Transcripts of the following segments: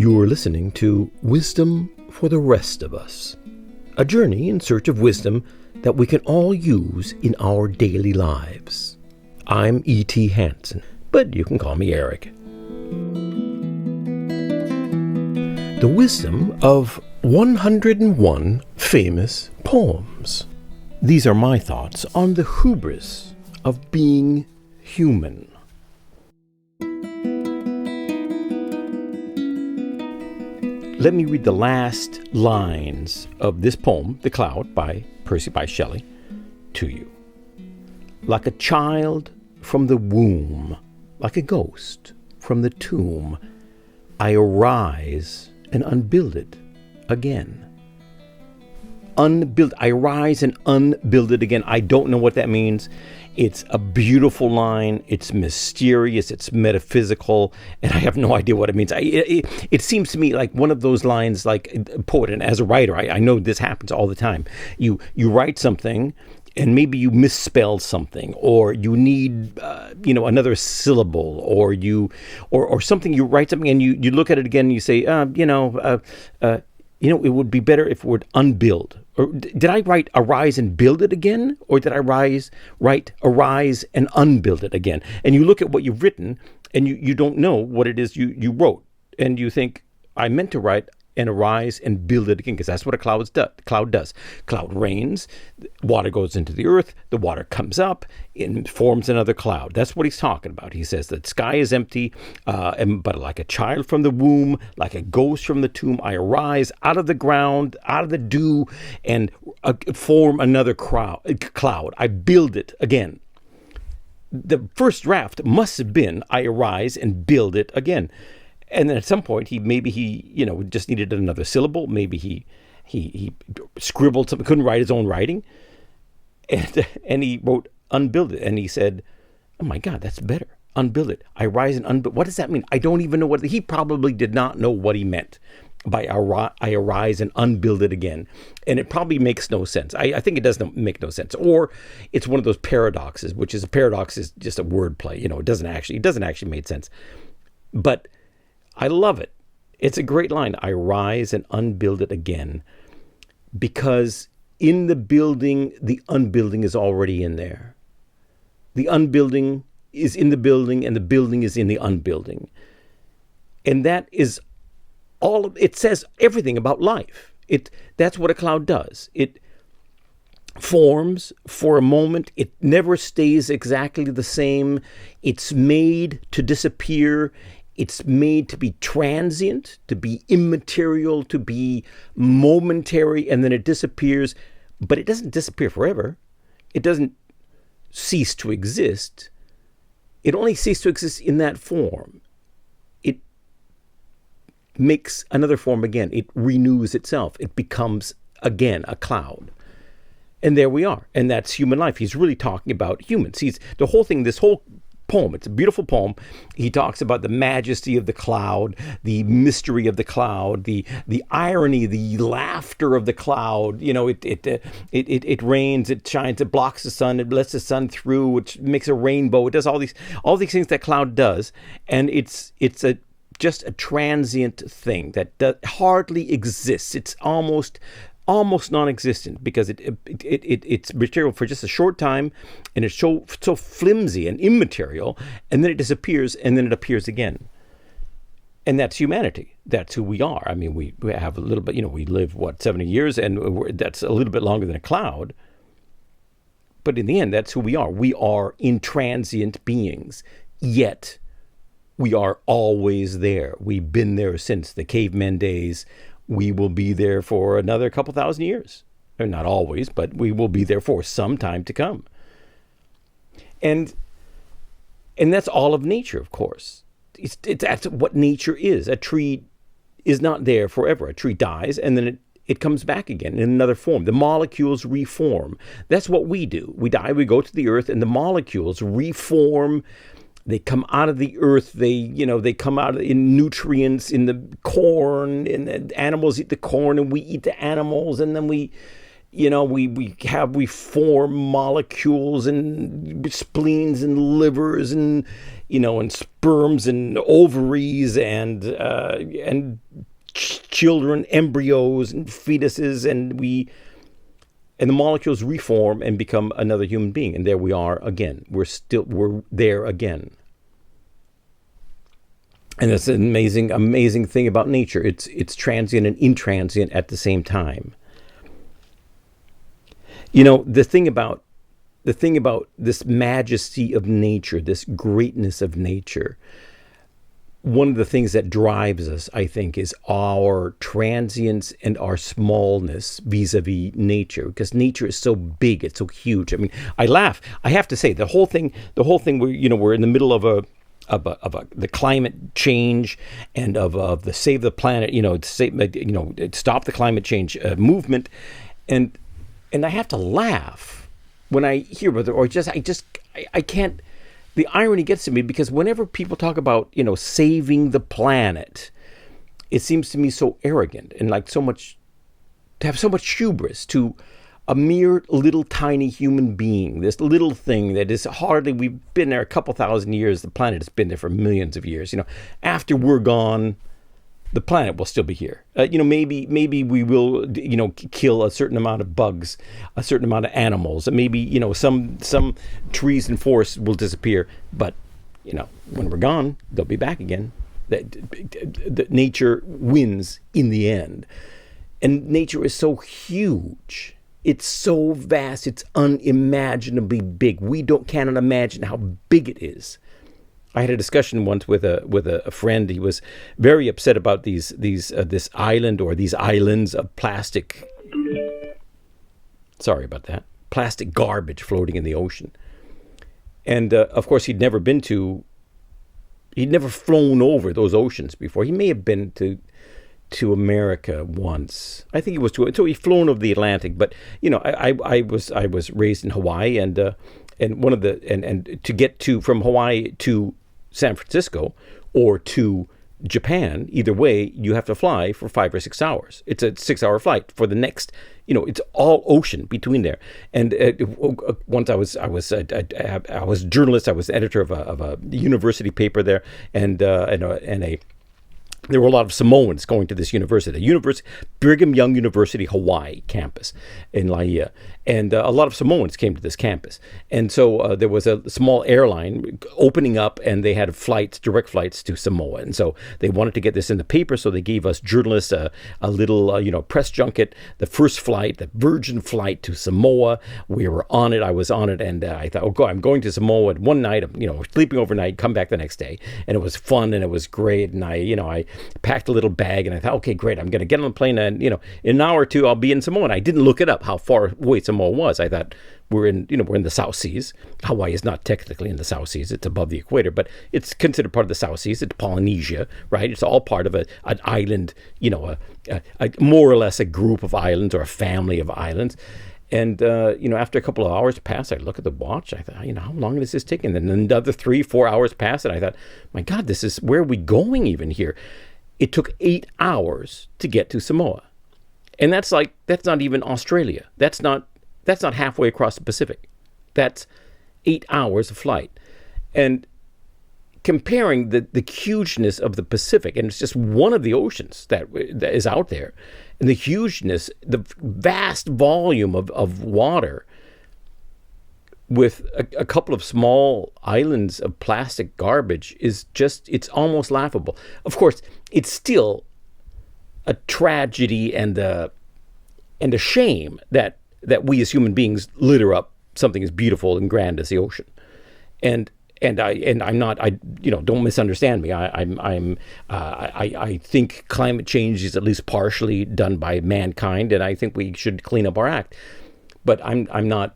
You're listening to Wisdom for the Rest of Us, a journey in search of wisdom that we can all use in our daily lives. I'm E.T. Hansen, but you can call me Eric. The wisdom of 101 famous poems. These are my thoughts on the hubris of being human. Let me read the last lines of this poem, The Cloud, by Shelley, to you. Like a child from the womb, like a ghost from the tomb, I arise and unbuild it again. I rise and unbuild it again. I don't know what that means. It's a beautiful line. It's mysterious. It's metaphysical. And I have no idea what it means. It seems to me like one of those lines, like a poet, and as a writer, I know this happens all the time. You write something, and maybe you misspell something, or you need, another syllable, or something. You write something, and you look at it again, and you say, it would be better if it were unbuild. Or did I write arise and build it again? Or did I write arise and unbuild it again? And you look at what you've written, and you don't know what it is you wrote. And you think, I meant to write and arise and build it again, because that's what a cloud does. Cloud rains, water goes into the earth, the water comes up and forms another cloud. That's what he's talking about. He says that sky is empty, but like a child from the womb, like a ghost from the tomb, I arise out of the ground, out of the dew, and form another cloud. I build it again. The first draft must have been, I arise and build it again. And then at some point, he just needed another syllable. Maybe he scribbled something, couldn't write his own writing, and he wrote unbuild it. And he said, "Oh my God, that's better. Unbuild it. I rise and unbuild. What does that mean? I don't even know what." He probably did not know what he meant by I arise and unbuild it again. And it probably makes no sense. I think it does make no sense. Or it's one of those paradoxes, which is a paradox is just a wordplay. It doesn't actually make sense. But I love it. It's a great line. I rise and unbuild it again, because in the building, the unbuilding is already in there. The unbuilding is in the building, and the building is in the unbuilding. And that is it says everything about life. That's what a cloud does. It forms for a moment. It never stays exactly the same. It's made to disappear. It's made to be transient, to be immaterial, to be momentary, and then it disappears. But it doesn't disappear forever. It doesn't cease to exist. It only ceases to exist in that form. It makes another form again. It renews itself. It becomes, again, a cloud. And there we are. And that's human life. He's really talking about humans. This whole poem, it's a beautiful poem. He talks about the majesty of the cloud, the mystery of the cloud, the irony, the laughter of the cloud. It rains, it shines, it blocks the sun, it lets the sun through, which makes a rainbow. It does all these things that cloud does, and it's just a transient thing that hardly exists. It's almost non-existent, because it's material for just a short time, and it's so flimsy and immaterial, and then it disappears, and then it appears again. And that's humanity. That's who we are. I mean, we have a little bit, we live, 70 years, and that's a little bit longer than a cloud. But in the end, that's who we are. We are intransient beings, yet we are always there. We've been there since the caveman days. We will be there for another couple thousand years. Or not always, but we will be there for some time to come. And that's all of nature, of course. That's what nature is. A tree is not there forever. A tree dies, and then it comes back again in another form. The molecules reform. That's what we do. We die, we go to the earth, and the molecules reform. They come out of the earth. They come out in nutrients in the corn, and the animals eat the corn, and we eat the animals, and then we form molecules and spleens and livers, and and sperms and ovaries and children, embryos and fetuses, and the molecules reform and become another human being, and there we are again. We're there again. And that's an amazing thing about nature. It's transient and intransient at the same time. The thing about this majesty of nature, this greatness of nature, one of the things that drives us, I think, is our transience and our smallness vis-a-vis nature, because nature is so big, it's so huge. I mean, I laugh. I have to say, the whole thing. We're in the middle of the climate change and of the Save the Planet, stop the climate change movement, and I have to laugh when I hear about it, or I can't. The irony gets to me, because whenever people talk about, saving the planet, it seems to me so arrogant and like to have so much hubris to a mere little tiny human being, this little thing that is we've been there a couple thousand years. The planet has been there for millions of years. After we're gone, the planet will still be here. Maybe we will, kill a certain amount of bugs, a certain amount of animals. Maybe, some trees and forests will disappear. But, when we're gone, they'll be back again. The nature wins in the end. And nature is so huge. It's so vast. It's unimaginably big. We cannot imagine how big it is. I had a discussion once with a friend. He was very upset about this island, or these islands of plastic. Sorry about that. Plastic garbage floating in the ocean. And of course, he'd never flown over those oceans before. He may have been to America once. I think he was so he'd flown over the Atlantic. But I was raised in Hawaii, and to get from Hawaii to San Francisco or to Japan, either way, you have to fly for 5 or 6 hours. It's a 6-hour flight for the next. It's all ocean between there. And once I was a journalist. I was editor of a university paper there, and there were a lot of Samoans going to this university, Brigham Young University, Hawaii campus in Laie. And a lot of Samoans came to this campus. And so there was a small airline opening up, and they had direct flights to Samoa. And so they wanted to get this in the paper, so they gave us journalists a little, press junket, the first flight, the Virgin flight to Samoa. We were on it. I was on it, and I thought, I'm going to Samoa. And one night, sleeping overnight, come back the next day. And it was fun, and it was great. And I packed a little bag, and I thought, okay, great, I'm going to get on a plane, and in an hour or two I'll be in Samoa. And I didn't look it up how far away Samoa was. I thought we're in the South Seas. Hawaii is not technically in the South Seas; it's above the equator, but it's considered part of the South Seas. It's Polynesia, right? It's all part of an island, a more or less a group of islands or a family of islands. And, after a couple of hours passed, I look at the watch. I thought, how long is this taking? And then another 3-4 hours passed, and I thought, my God, where are we going even here? It took 8 hours to get to Samoa. And that's not even Australia. That's not halfway across the Pacific. That's 8 hours of flight. And comparing the hugeness of the Pacific, and it's just one of the oceans that is out there, and the hugeness, the vast volume of water with a couple of small islands of plastic garbage it's almost laughable. Of course, it's still a tragedy and a shame that we as human beings litter up something as beautiful and grand as the ocean. And I'm not, don't misunderstand me. I think climate change is at least partially done by mankind, and I think we should clean up our act. But I'm not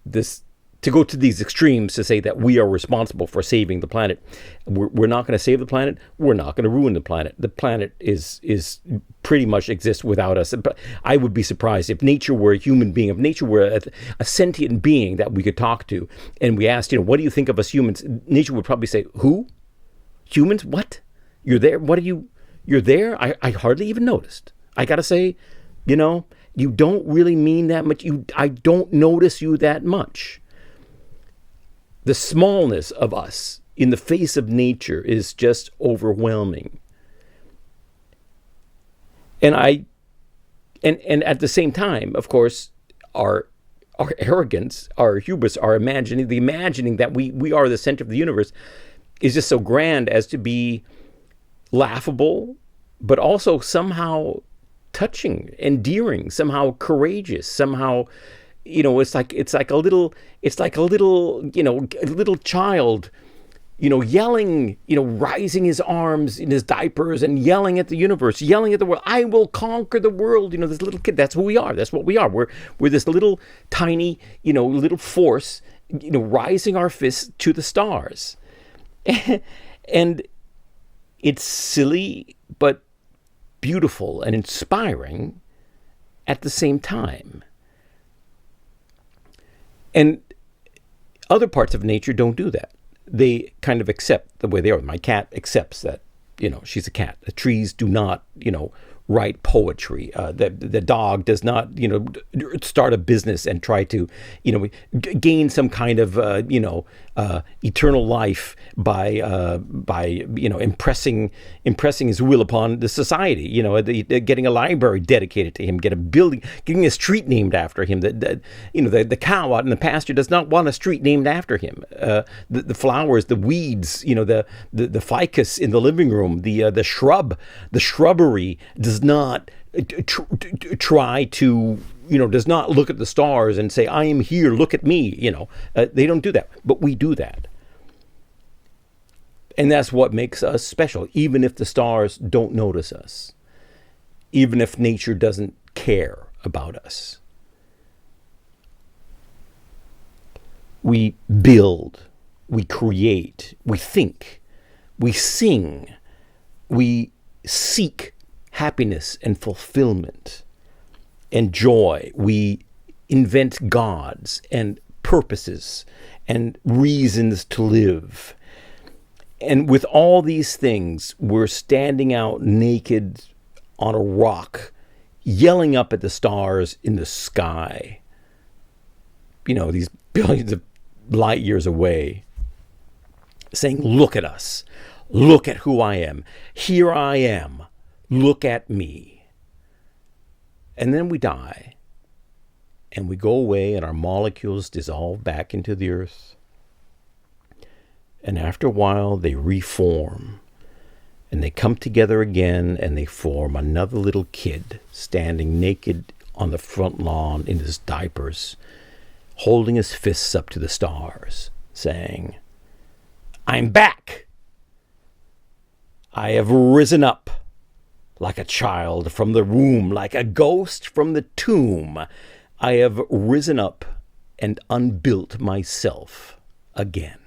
this to go to these extremes to say that we are responsible for saving the planet. We're not going to save the planet. We're not going to ruin the planet. The planet is pretty much exists without us. But I would be surprised if nature were a human being, if nature were a sentient being that we could talk to, and we asked, what do you think of us humans? Nature would probably say, who? Humans? What? You're there? What are you? You're there? I hardly even noticed. I got to say, you don't really mean that much. I don't notice you that much. The smallness of us in the face of nature is just overwhelming. And at the same time, of course, our arrogance, our hubris, our imagining that we are the center of the universe is just so grand as to be laughable, but also somehow touching, endearing, somehow courageous, somehow, it's like a little, a little child, yelling, rising his arms in his diapers and yelling at the universe, yelling at the world, I will conquer the world. This little kid, that's who we are. That's what we are. We're this little tiny, little force, rising our fists to the stars. And it's silly, but beautiful and inspiring at the same time. And other parts of nature don't do that. They kind of accept the way they are. My cat accepts that, she's a cat. The trees do not, write poetry. The dog does not, start a business and try to, gain some kind of, eternal life by impressing his will upon the society. Getting a library dedicated to him, getting a street named after him. The cow out in the pasture does not want a street named after him. The flowers, the weeds, the ficus in the living room, the shrubbery does not try to, does not look at the stars and say, I am here, look at me. They don't do that, but we do that. And that's what makes us special, even if the stars don't notice us, even if nature doesn't care about us. We build, we create, we think, we sing, we seek happiness and fulfillment and joy. We invent gods and purposes and reasons to live. And with all these things, we're standing out naked on a rock, yelling up at the stars in the sky, these billions of light years away, saying, look at us, look at who I am, here I am, look at me. And then we die, and we go away, and our molecules dissolve back into the earth. And after a while, they reform, and they come together again, and they form another little kid standing naked on the front lawn in his diapers, holding his fists up to the stars, saying, I'm back. I have risen up like a child from the womb, like a ghost from the tomb. I have risen up and unbuilt myself again.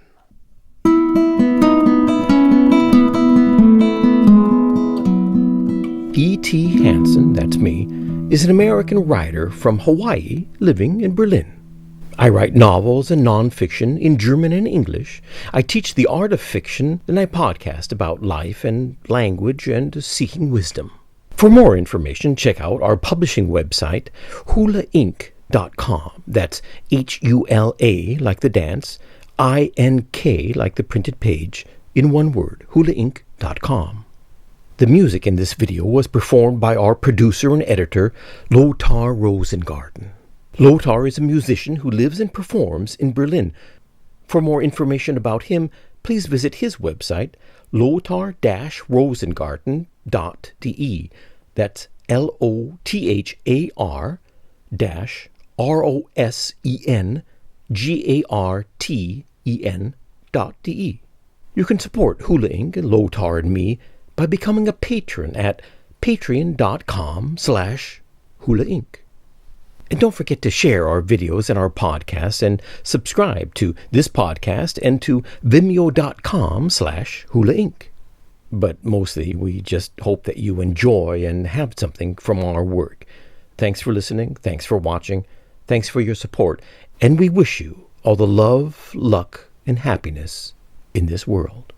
E.T. Hansen, that's me, is an American writer from Hawaii living in Berlin. I write novels and nonfiction in German and English. I teach the art of fiction, and I podcast about life and language and seeking wisdom. For more information, check out our publishing website, hulaink.com. That's Hula like the dance, INK like the printed page, in one word, hulaink.com. The music in this video was performed by our producer and editor, Lothar Rosengarten. Lothar is a musician who lives and performs in Berlin. For more information about him, please visit his website, lothar-rosengarten.de. That's LOTHAR-ROSENGARTEN.de. You can support Hula Inc. and Lothar and me by becoming a patron at patreon.com/Hula Inc. And don't forget to share our videos and our podcasts and subscribe to this podcast and to vimeo.com/Hula Inc. But mostly, we just hope that you enjoy and have something from our work. Thanks for listening. Thanks for watching. Thanks for your support. And we wish you all the love, luck, and happiness in this world.